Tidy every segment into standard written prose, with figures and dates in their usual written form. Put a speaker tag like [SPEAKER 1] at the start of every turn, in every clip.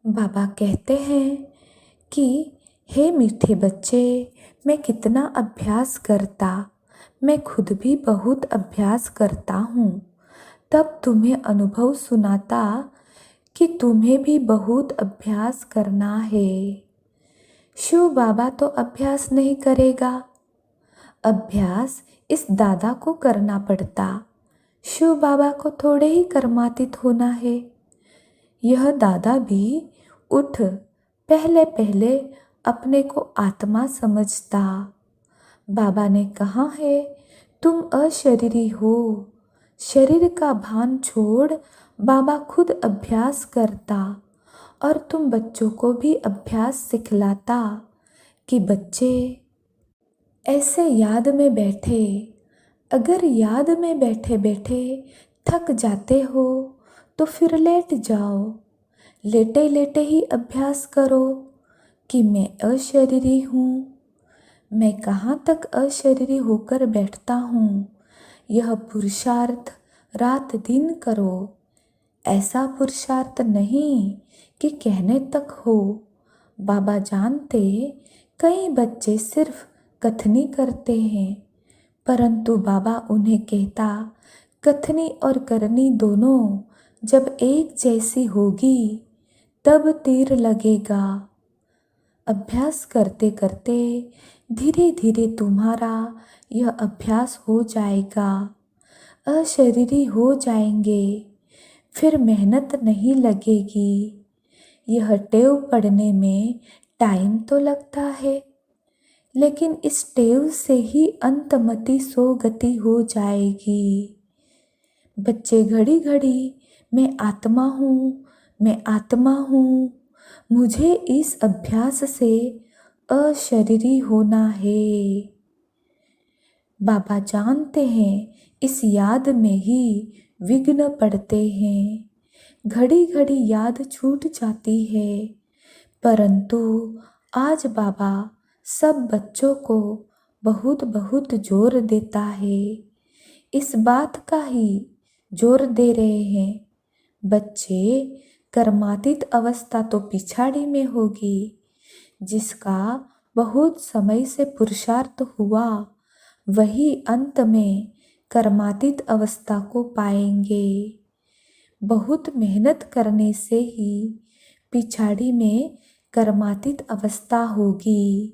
[SPEAKER 1] बाबा कहते हैं कि हे मीठे बच्चे, मैं कितना अभ्यास करता, मैं खुद भी बहुत अभ्यास करता हूँ, तब तुम्हें अनुभव सुनाता कि तुम्हें भी बहुत अभ्यास करना है। शिव बाबा तो अभ्यास नहीं करेगा, अभ्यास इस दादा को करना पड़ता। शिव बाबा को थोड़े ही कर्मातीत होना है। यह दादा भी उठ पहले पहले अपने को आत्मा समझता। बाबा ने कहा है, तुम अशरीरी हो। शरीर का भान छोड़ बाबा खुद अभ्यास करता और तुम बच्चों को भी अभ्यास सिखलाता कि बच्चे ऐसे याद में बैठे, अगर याद में बैठे बैठे थक जाते हो तो फिर लेट जाओ। लेटे लेटे ही अभ्यास करो कि मैं अशरीरी हूँ। मैं कहाँ तक अशरीरी होकर बैठता हूँ, यह पुरुषार्थ रात दिन करो। ऐसा पुरुषार्थ नहीं कि कहने तक हो। बाबा जानते कई बच्चे सिर्फ कथनी करते हैं, परंतु बाबा उन्हें कहता, कथनी और करनी दोनों जब एक जैसी होगी तब तीर लगेगा। अभ्यास करते करते धीरे धीरे तुम्हारा यह अभ्यास हो जाएगा, अशरीरी हो जाएंगे, फिर मेहनत नहीं लगेगी। यह टेव पढ़ने में टाइम तो लगता है, लेकिन इस टेव से ही अंतमति सो गति हो जाएगी। बच्चे घड़ी घड़ी मैं आत्मा हूँ, मैं आत्मा हूँ, मुझे इस अभ्यास से अशरीरी होना है। बाबा जानते हैं इस याद में ही विघ्न पड़ते हैं। घड़ी घड़ी याद छूट जाती है, परंतु आज बाबा सब बच्चों को बहुत बहुत जोर देता है। इस बात का ही जोर दे रहे हैं, बच्चे कर्मातीत अवस्था तो पिछाड़ी में होगी, जिसका बहुत समय से पुरुषार्थ हुआ वही अंत में कर्मातीत अवस्था को पाएंगे। बहुत मेहनत करने से ही पिछाड़ी में कर्मातीत अवस्था होगी।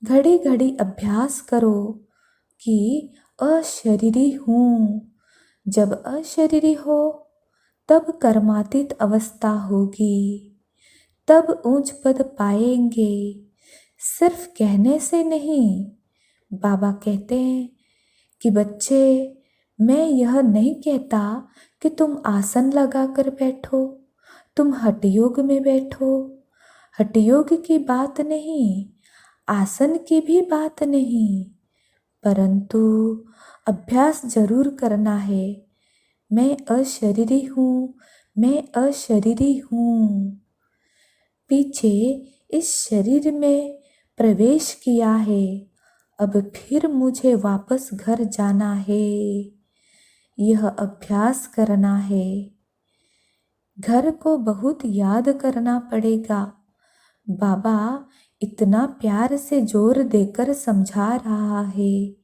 [SPEAKER 1] घड़ी घड़ी अभ्यास करो कि अशरीरी हूँ। जब अशरीरी हो तब कर्मातीत अवस्था होगी, तब ऊंच पद पाएंगे। सिर्फ कहने से नहीं। बाबा कहते हैं कि बच्चे, मैं यह नहीं कहता कि तुम आसन लगाकर बैठो, तुम हठ योग में बैठो। हठ योग की बात नहीं, आसन की भी बात नहीं, परंतु अभ्यास जरूर करना है। मैं अशरीरी हूँ, मैं अशरीरी हूँ। पीछे इस शरीर में प्रवेश किया है, अब फिर मुझे वापस घर जाना है। यह अभ्यास करना है। घर को बहुत याद करना पड़ेगा। बाबा इतना प्यार से जोर देकर समझा रहा है,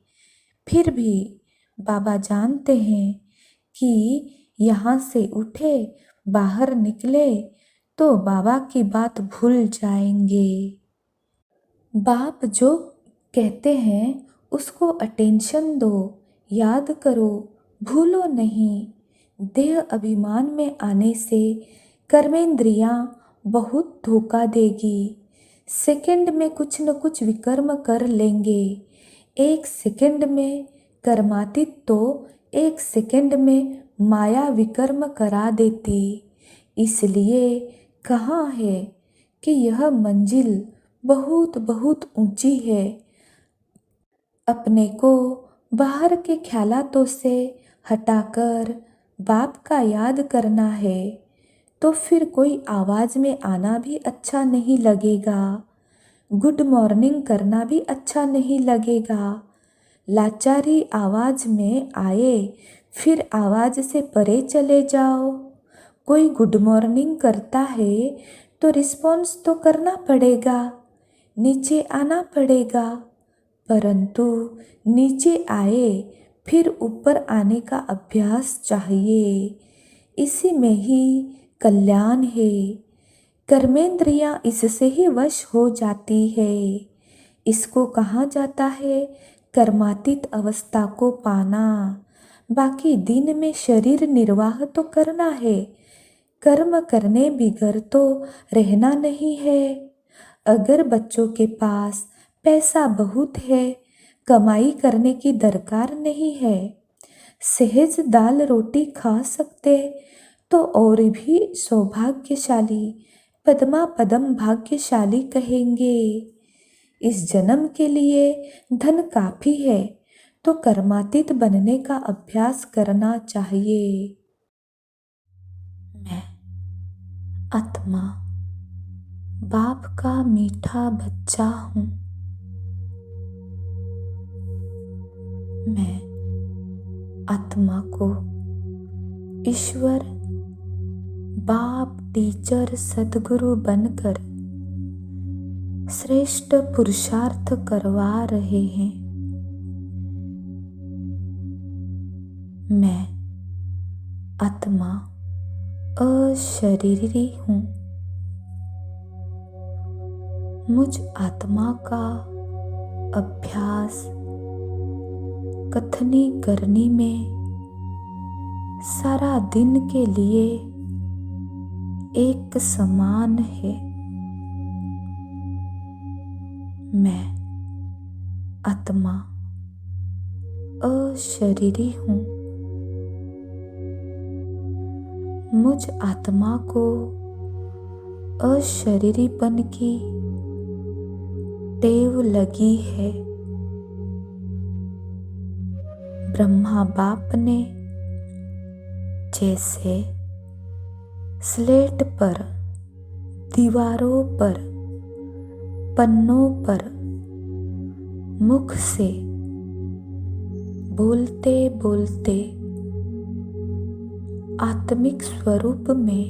[SPEAKER 1] फिर भी बाबा जानते हैं कि यहाँ से उठे बाहर निकले तो बाबा की बात भूल जाएंगे। बाप जो कहते हैं उसको अटेंशन दो, याद करो, भूलो नहीं। देह अभिमान में आने से कर्मेंद्रियां बहुत धोखा देगी। सेकंड में कुछ न कुछ विकर्म कर लेंगे। एक सेकंड में कर्मातीत तो एक सेकंड में माया विकर्म करा देती। इसलिए कहा है कि यह मंजिल बहुत बहुत ऊंची है। अपने को बाहर के ख्यालातों से हटाकर बाप का याद करना है, तो फिर कोई आवाज़ में आना भी अच्छा नहीं लगेगा। गुड मॉर्निंग करना भी अच्छा नहीं लगेगा। लाचारी आवाज़ में आए फिर आवाज़ से परे चले जाओ। कोई गुड मॉर्निंग करता है तो रिस्पॉन्स तो करना पड़ेगा, नीचे आना पड़ेगा। परंतु नीचे आए फिर ऊपर आने का अभ्यास चाहिए। इसी में ही कल्याण है। कर्मेंद्रियां इससे ही वश हो जाती है। इसको कहा जाता है कर्मातीत अवस्था को पाना। बाकी दिन में शरीर निर्वाह तो करना है, कर्म करने बिगर तो रहना नहीं है। अगर बच्चों के पास पैसा बहुत है, कमाई करने की दरकार नहीं है, सहज दाल रोटी खा सकते तो और भी सौभाग्यशाली, पद्मा पदम भाग्यशाली कहेंगे। इस जन्म के लिए धन काफी है तो कर्मातीत बनने का अभ्यास करना चाहिए। मैं आत्मा बाप का मीठा बच्चा हूँ। मैं आत्मा को ईश्वर बाप टीचर सद्गुरु बनकर श्रेष्ठ पुरुषार्थ करवा रहे हैं। मैं आत्मा अशरीरी हूँ। मुझ आत्मा का अभ्यास कथनी करनी में सारा दिन के लिए एक समान है। मैं आत्मा अशरीरी हूँ। मुझ आत्मा को अशरीरीपन की टेव लगी है। ब्रह्मा बाप ने जैसे स्लेट पर, दीवारों पर, पन्नों पर मुख से बोलते बोलते आत्मिक स्वरूप में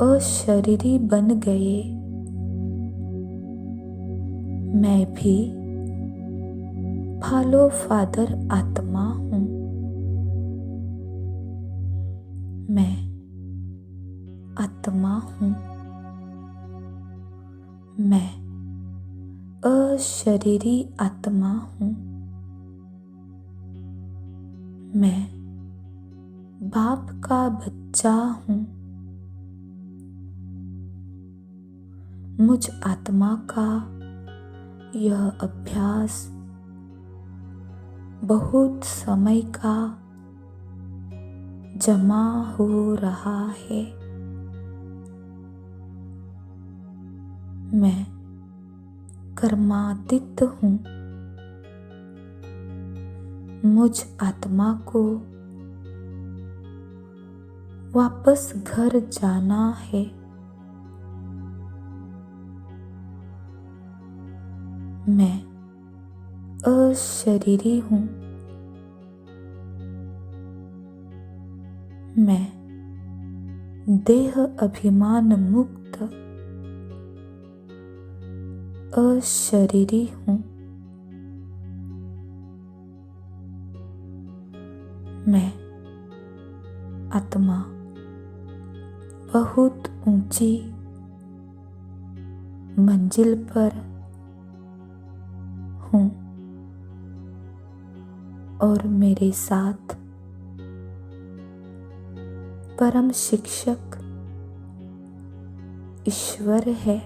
[SPEAKER 1] अशरीरी बन गए, मैं भी फॉलो फादर आत्मा हूँ। मैं आत्मा हूँ। मैं अशरीरी आत्मा हूँ। मैं बाप का बच्चा हूँ। मुझ आत्मा का यह अभ्यास बहुत समय का जमा हो रहा है। मैं कर्मातीत हूँ। मुझ आत्मा को वापस घर जाना है। मैं अशरीरी हूँ। मैं देह अभिमान मुक्त अशरीरी हूँ। मैं आत्मा बहुत ऊंची मंजिल पर हूँ और मेरे साथ परम शिक्षक ईश्वर है।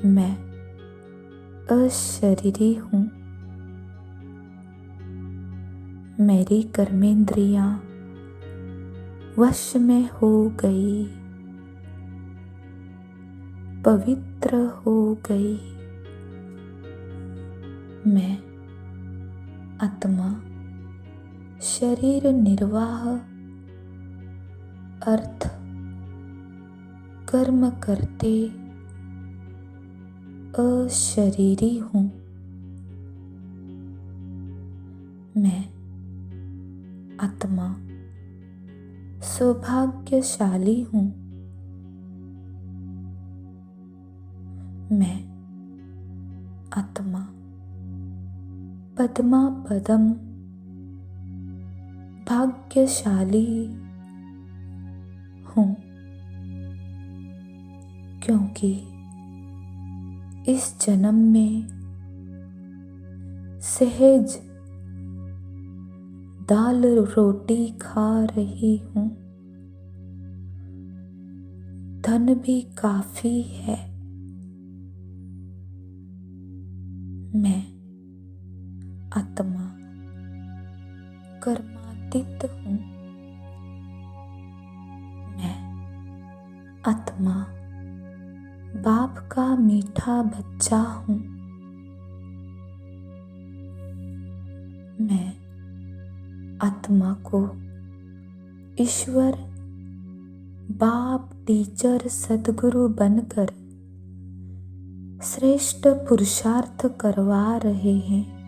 [SPEAKER 1] मैं अशरीरी हूँ। मेरी कर्मेंद्रियां वश में हो गई, पवित्र हो गई। मैं आत्मा शरीर निर्वाह अर्थ कर्म करते अशरीरी हूँ। मैं आत्मा सौभाग्यशाली हूँ। मैं आत्मा पद्मा पदम भाग्यशाली हूँ, क्योंकि इस जन्म में सहज दाल रोटी खा रही हूँ। धन भी काफी है। मैं आत्मा कर्मातीत हूँ। मैं आत्मा बाप का मीठा बच्चा हूँ। मैं आत्मा को ईश्वर बाप टीचर सद्गुरु बनकर श्रेष्ठ पुरुषार्थ करवा रहे हैं।